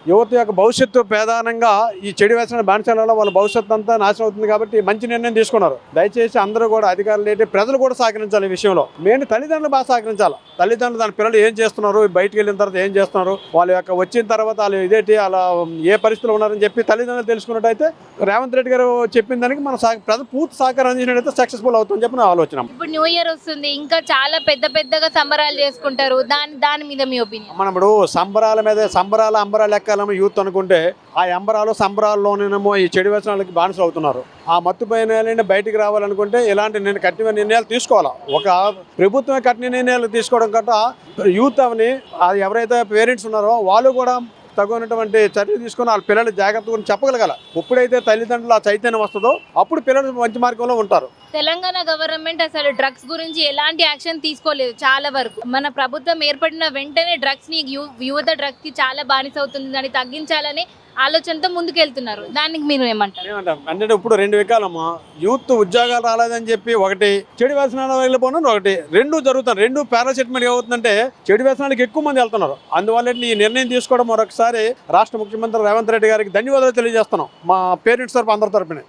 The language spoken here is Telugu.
యువత యొక్క భవిష్యత్తు ప్రధానంగా ఈ చెడు వ్యసన బానిసలలో వాళ్ళ భవిష్యత్తు అంతా నాశనం అవుతుంది కాబట్టి మంచి నిర్ణయం తీసుకున్నారు. దయచేసి అందరూ కూడా అధికారులు ఏంటి ప్రజలు కూడా సహకరించాలి. ఈ విషయంలో మెయిన్ తల్లిదండ్రులు బాగా సహకరించాలి. తల్లిదండ్రులు దాని పిల్లలు ఏం చేస్తున్నారు, బయటికి వెళ్ళిన తర్వాత ఏం చేస్తున్నారు, వాళ్ళ యొక్క వచ్చిన తర్వాత వాళ్ళు ఇదేంటి అలా ఏ పరిస్థితులు ఉన్నారని చెప్పి తల్లిదండ్రులు తెలుసుకున్నట్టయితే రేవంత్ రెడ్డి గారు చెప్పిన దానికి మనం ప్రజలు పూర్తి సహకారం అందించినట్టయితే సక్సెస్ఫుల్ అవుతుందని చెప్పి నా ఆలోచన. ఇప్పుడు న్యూ ఇయర్ వస్తుంది, ఇంకా చాలా పెద్దగా సంబరాలు చేసుకుంటారు. దాని మీద మీ ఒపీనియన్? మనం ఇప్పుడు సంబరాల మీద అంబరాలు ఎక్కాలేమో యూత్ అనుకుంటే ఆ సంబరాల్లోనేమో ఈ చెడు వ్యసనాలకి బానిసలు అవుతున్నారు. ఆ మత్తుపైన బయటికి రావాలనుకుంటే ఇలాంటి నేను కఠిన నిర్ణయాలు తీసుకోవాలా. ఒక ప్రభుత్వమే కఠిన నిర్ణయాలు తీసుకోవడం కంటే యూత్ అవని ఎవరైతే పేరెంట్స్ ఉన్నారో వాళ్ళు కూడా తగినటువంటి చర్యలు తీసుకొని వాళ్ళ పిల్లలు జాగ్రత్తగా చెప్పగలగాల. ఎప్పుడైతే తల్లిదండ్రులు ఆ చైతన్యం వస్తుందో అప్పుడు పిల్లలు మంచి మార్గంలో ఉంటారు. తెలంగాణ గవర్నమెంట్ అసలు డ్రగ్స్ గురించి ఎలాంటి యాక్షన్ తీసుకోలేదు. చాలా వరకు మన ప్రభుత్వం ఏర్పడిన వెంటనే డ్రగ్స్ ని యువత డ్రగ్స్ కి చాలా బానిస అవుతుంది, దాన్ని తగ్గించాలని ఆలోచనతో ముందుకెళ్తున్నారు. దానికి మీరు ఏమంటారు? అంటే ఇప్పుడు రెండు వికాలమ్మా, యూత్ ఉద్యోగాలు రాలేదని చెప్పి ఒకటి, చెడు వ్యసనాలు వెళ్ళిపోయిన ఒకటి, రెండు జరుగుతాయి. రెండు పారాసెటమాల్ ఏమవుతుందంటే చెడు వ్యసనాలకు ఎక్కువ మంది వెళ్తున్నారు. అందువల్ల ఈ నిర్ణయం తీసుకోవడం మరొకసారి రాష్ట్ర ముఖ్యమంత్రి రేవంత్ రెడ్డి గారికి ధన్యవాదాలు తెలియజేస్తున్నాం మా పేరెంట్స్ తరపు అందరి తరపునే.